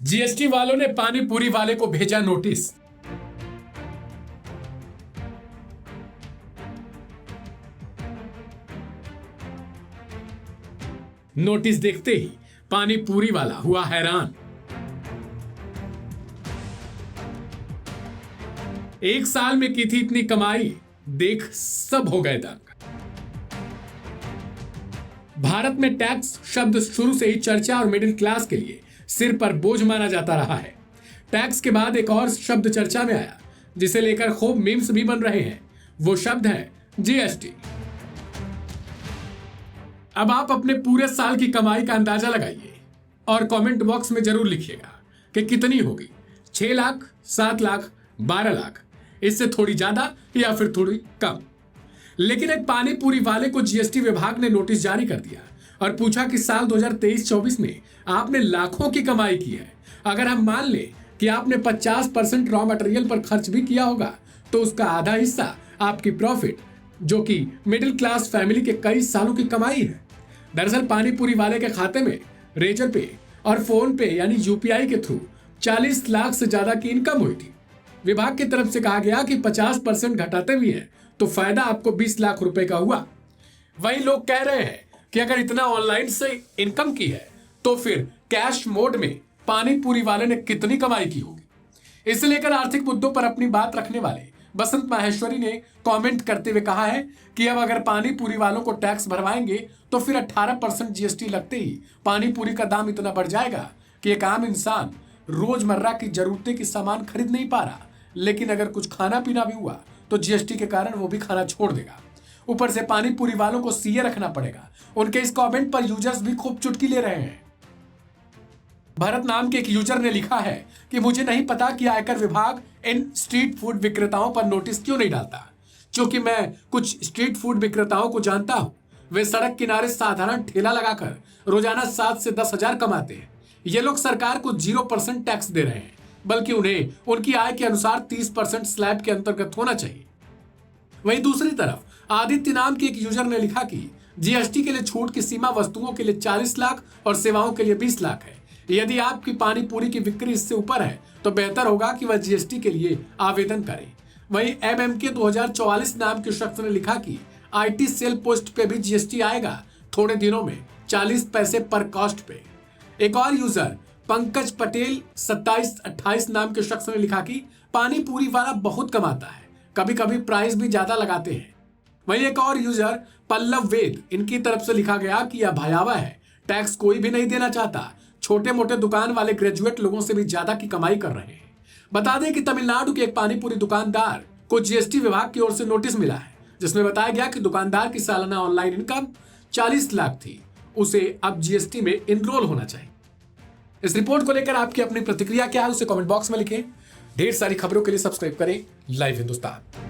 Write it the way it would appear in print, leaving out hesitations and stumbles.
GST वालों ने पानी पूरी वाले को भेजा नोटिस। नोटिस देखते ही पानी पूरी वाला हुआ हैरान। एक साल में की थी इतनी कमाई, देख सब हो गए दंग। भारत में टैक्स शब्द शुरू से ही चर्चा और मिडिल क्लास के लिए सिर पर बोझ माना जाता रहा है। टैक्स के बाद एक और शब्द चर्चा में आया जिसे लेकर खूब मीम्स भी बन रहे हैं। वो शब्द है जीएसटी। अब आप अपने पूरे साल की कमाई का अंदाजा लगाइए और कमेंट बॉक्स में जरूर लिखिएगा कि कितनी होगी। 6 लाख, 7 लाख, 12 लाख, इससे थोड़ी ज्यादा या फिर थोड़ी कम। लेकिन एक पानी पूरी वाले को जीएसटी विभाग ने नोटिस जारी कर दिया और पूछा कि साल 2023-24 में आपने लाखों की कमाई की है। अगर हम मान लें कि आपने 50% रॉ मटेरियल पर खर्च भी किया होगा तो उसका आधा हिस्सा आपकी प्रॉफिट, जो कि मिडिल क्लास फैमिली के कई सालों की कमाई है। दरअसल पानी पूरी वाले के खाते में रेजर पे और फोन पे यानी यूपीआई के थ्रू 40 लाख से ज्यादा की इनकम हुई थी। विभाग की तरफ से कहा गया कि 50% घटाते भी हैं तो फायदा आपको 20 लाख रुपए का हुआ। वही लोग कह रहे हैं कि अगर इतना ऑनलाइन से इनकम की है तो फिर कैश मोड में पानी पूरी वाले ने कितनी कमाई की होगी। इसे लेकर आर्थिक मुद्दों पर अपनी बात रखने वाले बसंत माहेश्वरी ने कमेंट करते हुए कहा है कि अब अगर पानी पूरी वालों को टैक्स भरवाएंगे तो फिर 18% जीएसटी लगते ही पानी पूरी का दाम इतना बढ़ जाएगा कि एक आम इंसान रोजमर्रा की जरूरतें की सामान खरीद नहीं पा रहा। लेकिन अगर कुछ खाना पीना भी हुआ तो जीएसटी के कारण वो भी खाना छोड़ देगा। ऊपर से पानी पूरी वालों को सीए रखना पड़ेगा। उनके इस कमेंट पर यूजर्स भी खूब चुटकी ले रहे हैं। भरत नाम के एक यूजर ने लिखा है कि मुझे नहीं पता कि आयकर विभाग इन स्ट्रीट फूड विक्रेताओं पर नोटिस क्यों नहीं डालता। क्योंकि मैं कुछ स्ट्रीट फूड विक्रेताओं को जानता हूं। वे सड़क किनारे साधारण ठेला लगाकर रोजाना 7 से 10 हजार कमाते हैं। ये लोग सरकार को 0% टैक्स दे रहे हैं, बल्कि उन्हें उनकी आय के अनुसार 30% स्लैब के अंतर्गत होना चाहिए। वहीं दूसरी तरफ आदित्य नाम के एक यूजर ने लिखा कि जीएसटी के लिए छूट की सीमा वस्तुओं के लिए 40 लाख और सेवाओं के लिए 20 लाख है। यदि आपकी पानी पूरी की बिक्री इससे ऊपर है तो बेहतर होगा कि वह जीएसटी के लिए आवेदन करें। वहीं MMK 2044 नाम के शख्स ने लिखा कि आईटी सेल पोस्ट पे भी जीएसटी आएगा थोड़े दिनों में, 40 पैसे पर कॉस्ट पे। एक और यूजर पंकज पटेल 2728 नाम के शख्स ने लिखा कि पानी पूरी वाला बहुत कमाता है, कभी कभी प्राइस भी ज्यादा लगाते हैं। वहीं एक और यूजर पल्लव वेद, इनकी तरफ से लिखा गया कि यह भयावह है, टैक्स कोई भी नहीं देना चाहता। छोटे मोटे दुकान वाले ग्रेजुएट लोगों से भी ज्यादा की कमाई कर रहे हैं। बता दें कि तमिलनाडु के एक पानी पूरी दुकानदार को जीएसटी विभाग की ओर से नोटिस मिला है जिसमें बताया गया कि दुकानदार की सालाना ऑनलाइन इनकम 40 लाख थी, उसे अब जीएसटी में इनरोल होना चाहिए। इस रिपोर्ट को लेकर आपकी अपनी प्रतिक्रिया क्या है उसे कमेंट बॉक्स में लिखें। ढेर सारी खबरों के लिए सब्सक्राइब करें लाइव हिंदुस्तान।